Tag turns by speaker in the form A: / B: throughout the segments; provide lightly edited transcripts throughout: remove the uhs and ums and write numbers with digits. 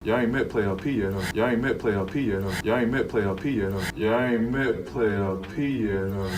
A: Y'all ain't met PlayoffP yet, huh? Y'all ain't met PlayoffP yet, huh? Y'all ain't met PlayoffP yet, huh? Y'all ain't met PlayoffP yet, huh?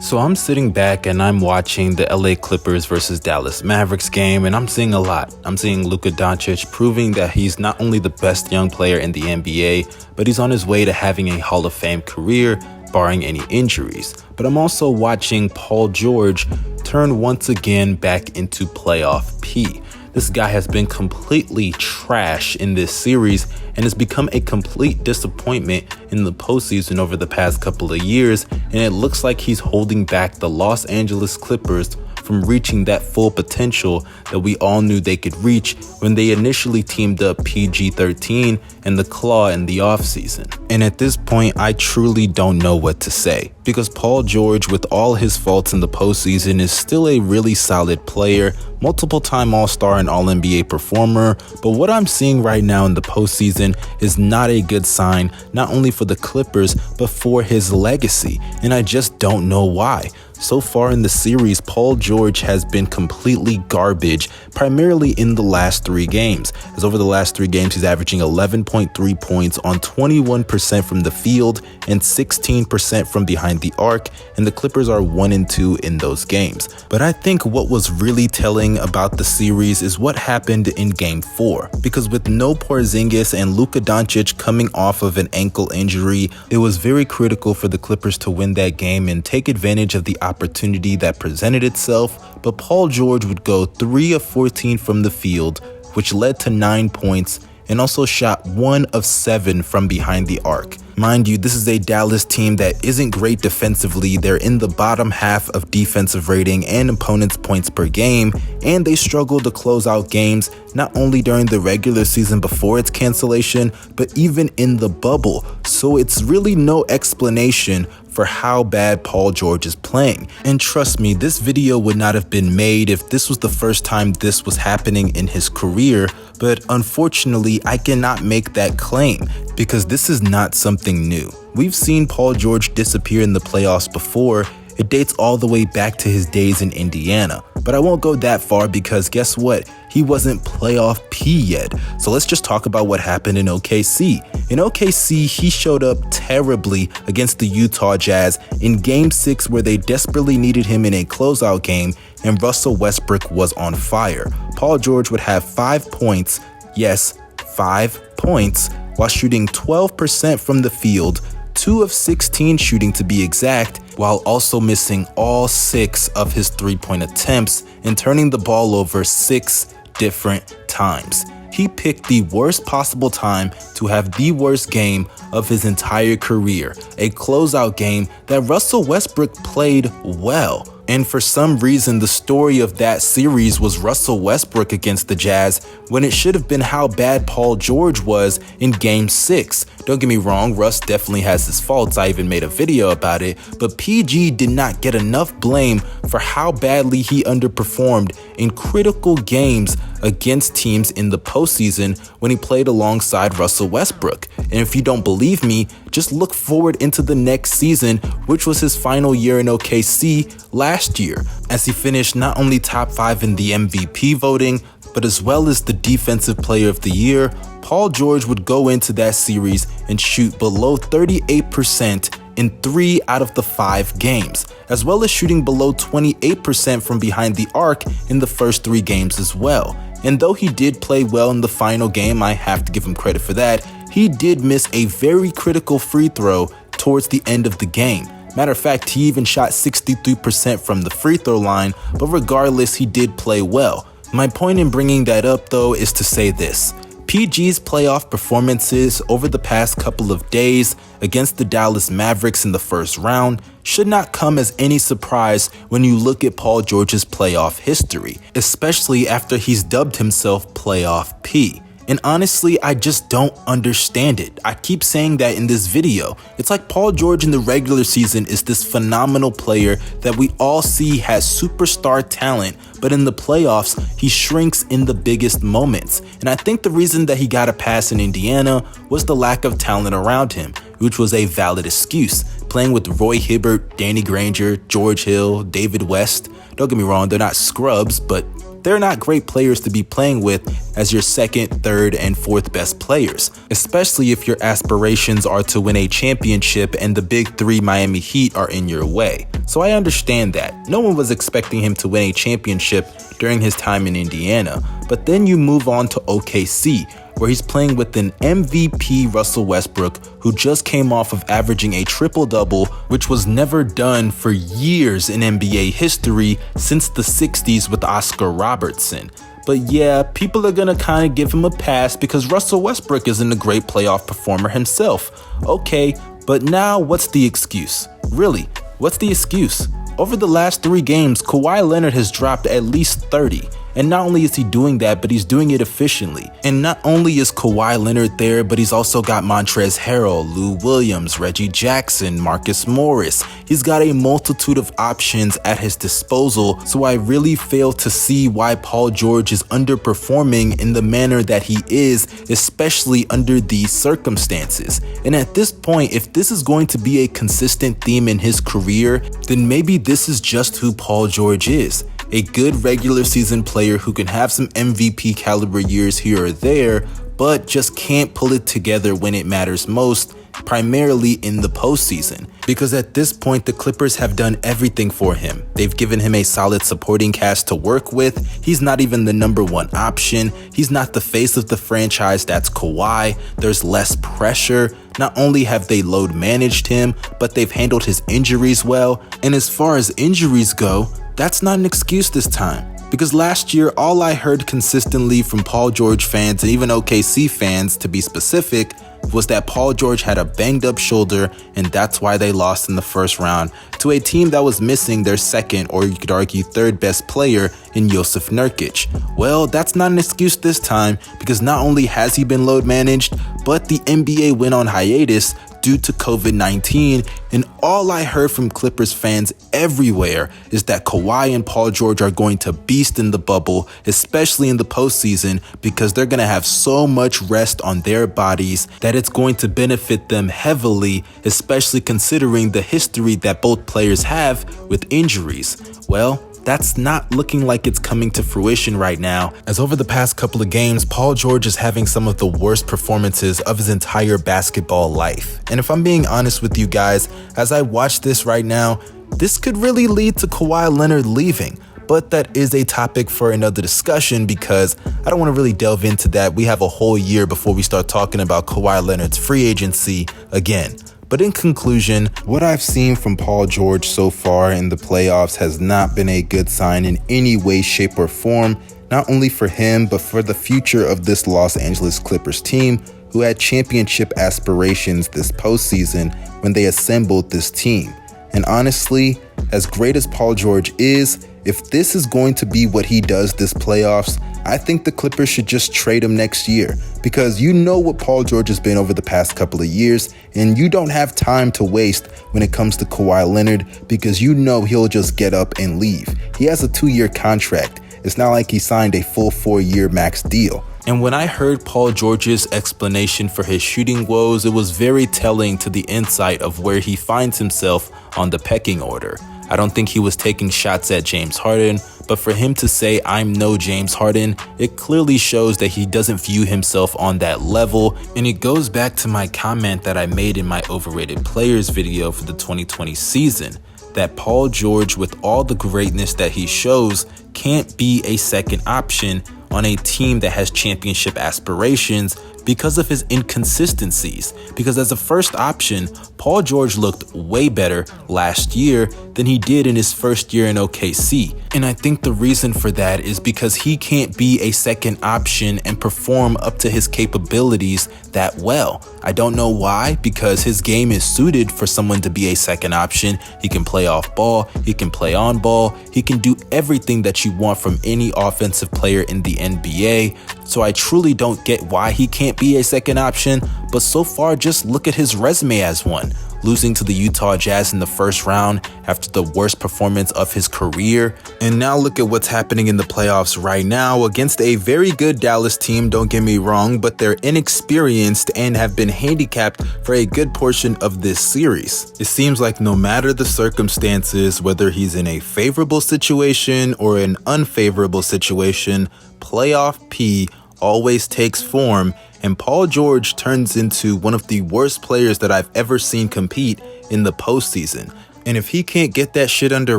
B: So I'm sitting back and I'm watching the LA Clippers versus Dallas Mavericks game, and I'm seeing a lot. I'm seeing Luka Doncic proving that he's not only the best young player in the NBA, but he's on his way to having a Hall of Fame career, barring any injuries. But I'm also watching Paul George turn once again back into playoff P. This guy has been completely trash in this series and has become a complete disappointment in the postseason over the past couple of years, and it looks like he's holding back the Los Angeles Clippers from reaching that full potential that we all knew they could reach when they initially teamed up PG-13 and the Claw in the offseason. And at this point, I truly don't know what to say, because Paul George, with all his faults in the postseason, is still a really solid player, multiple-time All-Star and All-NBA performer, but what I'm seeing right now in the postseason is not a good sign, not only for the Clippers, but for his legacy, and I just don't know why. So far in the series, Paul George has been completely garbage, primarily in the last 3 games. As over the last 3 games, he's averaging 11.3 points on 21% from the field and 16% from behind the arc, and the Clippers are 1-2 in those games. But I think what was really telling about the series is what happened in Game 4, because with no Porzingis and Luka Doncic coming off of an ankle injury, it was very critical for the Clippers to win that game and take advantage of the opportunity that presented itself. But Paul George would go 3 of 14 from the field, which led to 9 points, and also shot 1 of 7 from behind the arc. Mind you, this is a Dallas team that isn't great defensively. They're in the bottom half of defensive rating and opponents' points per game, and they struggle to close out games not only during the regular season before its cancellation, but even in the bubble. So it's really no explanation for how bad Paul George is playing. And trust me, this video would not have been made if this was the first time this was happening in his career, but unfortunately, I cannot make that claim because this is not something new. We've seen Paul George disappear in the playoffs before. It dates all the way back to his days in Indiana. But I won't go that far because guess what? He wasn't playoff P yet. So let's just talk about what happened in OKC. In OKC, he showed up terribly against the Utah Jazz in Game 6 where they desperately needed him in a closeout game and Russell Westbrook was on fire. Paul George would have 5 points, yes, 5 points, while shooting 12% from the field, 2 of 16 shooting to be exact, while also missing all 6 of his 3-point attempts and turning the ball over 6 different times. He picked the worst possible time to have the worst game of his entire career, a closeout game that Russell Westbrook played well. And for some reason, the story of that series was Russell Westbrook against the Jazz when it should have been how bad Paul George was in Game 6. Don't get me wrong, Russ definitely has his faults. I even made a video about it, but PG did not get enough blame for how badly he underperformed in critical games against teams in the postseason when he played alongside Russell Westbrook. And if you don't believe me, just look forward into the next season, which was his final year in OKC last year, as he finished not only top 5 in the MVP voting, but as well as the Defensive Player of the Year. Paul George would go into that series and shoot below 38% in 3 out of the 5 games, as well as shooting below 28% from behind the arc in the first 3 games as well. And though he did play well in the final game, I have to give him credit for that, he did miss a very critical free throw towards the end of the game. Matter of fact, he even shot 63% from the free throw line, but regardless, he did play well. My point in bringing that up though is to say this. PG's playoff performances over the past couple of days against the Dallas Mavericks in the first round should not come as any surprise when you look at Paul George's playoff history, especially after he's dubbed himself Playoff P. And honestly, I just don't understand it. I keep saying that in this video. It's like Paul George in the regular season is this phenomenal player that we all see has superstar talent, but in the playoffs, he shrinks in the biggest moments. And I think the reason that he got a pass in Indiana was the lack of talent around him, which was a valid excuse. Playing with Roy Hibbert, Danny Granger, George Hill, David West. Don't get me wrong, they're not scrubs, but they're not great players to be playing with as your second, third, and fourth best players, especially if your aspirations are to win a championship and the big three Miami Heat are in your way. So I understand that. No one was expecting him to win a championship during his time in Indiana, but then you move on to OKC, where he's playing with an MVP Russell Westbrook, who just came off of averaging a triple-double, which was never done for years in NBA history since the 60s with Oscar Robertson. But yeah, people are gonna kind of give him a pass because Russell Westbrook isn't a great playoff performer himself. Okay, but now what's the excuse? Really, what's the excuse? Over the last 3 games, Kawhi Leonard has dropped at least 30. And not only is he doing that, but he's doing it efficiently. And not only is Kawhi Leonard there, but he's also got Montrezl Harrell, Lou Williams, Reggie Jackson, Marcus Morris. He's got a multitude of options at his disposal, so I really fail to see why Paul George is underperforming in the manner that he is, especially under these circumstances. And at this point, if this is going to be a consistent theme in his career, then maybe this is just who Paul George is. A good regular season player who can have some MVP caliber years here or there, but just can't pull it together when it matters most, primarily in the postseason. Because at this point, the Clippers have done everything for him. They've given him a solid supporting cast to work with. He's not even the #1 option. He's not the face of the franchise, that's Kawhi. There's less pressure. Not only have they load managed him, but they've handled his injuries well. And as far as injuries go, that's not an excuse this time. Because last year, all I heard consistently from Paul George fans and even OKC fans, to be specific, was that Paul George had a banged up shoulder and that's why they lost in the first round to a team that was missing their second, or you could argue third best player in Jusuf Nurkic. Well, that's not an excuse this time, because not only has he been load managed, but the NBA went on hiatus due to COVID-19, and all I heard from Clippers fans everywhere is that Kawhi and Paul George are going to beast in the bubble, especially in the postseason, because they're going to have so much rest on their bodies that it's going to benefit them heavily, especially considering the history that both players have with injuries. Well, that's not looking like it's coming to fruition right now, as over the past couple of games, Paul George is having some of the worst performances of his entire basketball life. And if I'm being honest with you guys, as I watch this right now, this could really lead to Kawhi Leonard leaving. But that is a topic for another discussion, because I don't want to really delve into that. We have a whole year before we start talking about Kawhi Leonard's free agency again. But in conclusion, what I've seen from Paul George so far in the playoffs has not been a good sign in any way, shape, or form, not only for him, but for the future of this Los Angeles Clippers team, who had championship aspirations this postseason when they assembled this team. And honestly, as great as Paul George is, if this is going to be what he does this playoffs, I think the Clippers should just trade him next year, because you know what Paul George has been over the past couple of years, and you don't have time to waste when it comes to Kawhi Leonard, because you know he'll just get up and leave. He has a 2-year contract. It's not like he signed a full 4-year max deal. And when I heard Paul George's explanation for his shooting woes, it was very telling to the insight of where he finds himself on the pecking order. I don't think he was taking shots at James Harden, but for him to say, "I'm no James Harden," it clearly shows that he doesn't view himself on that level. And it goes back to my comment that I made in my overrated players video for the 2020 season, that Paul George, with all the greatness that he shows, can't be a second option on a team that has championship aspirations because of his inconsistencies. Because as a first option, Paul George looked way better last year than he did in his first year in OKC. And I think the reason for that is because he can't be a second option and perform up to his capabilities that well. I don't know why, because his game is suited for someone to be a second option. He can play off ball, he can play on ball, he can do everything that you want from any offensive player in the NBA. So I truly don't get why he can't be a second option, but so far just look at his resume as one. Losing to the Utah Jazz in the first round after the worst performance of his career. And now look at what's happening in the playoffs right now against a very good Dallas team, don't get me wrong, but they're inexperienced and have been handicapped for a good portion of this series. It seems like no matter the circumstances, whether he's in a favorable situation or an unfavorable situation, PlayoffP always takes form, and Paul George turns into one of the worst players that I've ever seen compete in the postseason. And if he can't get that shit under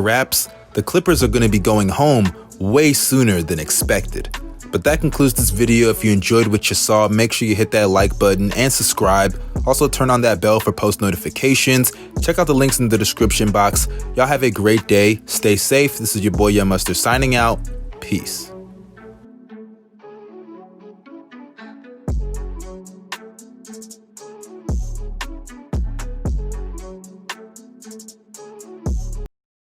B: wraps, the Clippers are going to be going home way sooner than expected. But that concludes this video. If you enjoyed what you saw, make sure you hit that like button and subscribe. Also turn on that bell for post notifications. Check out the links in the description box. Y'all have a great day. Stay safe. This is your boy Young Mustard signing out. Peace.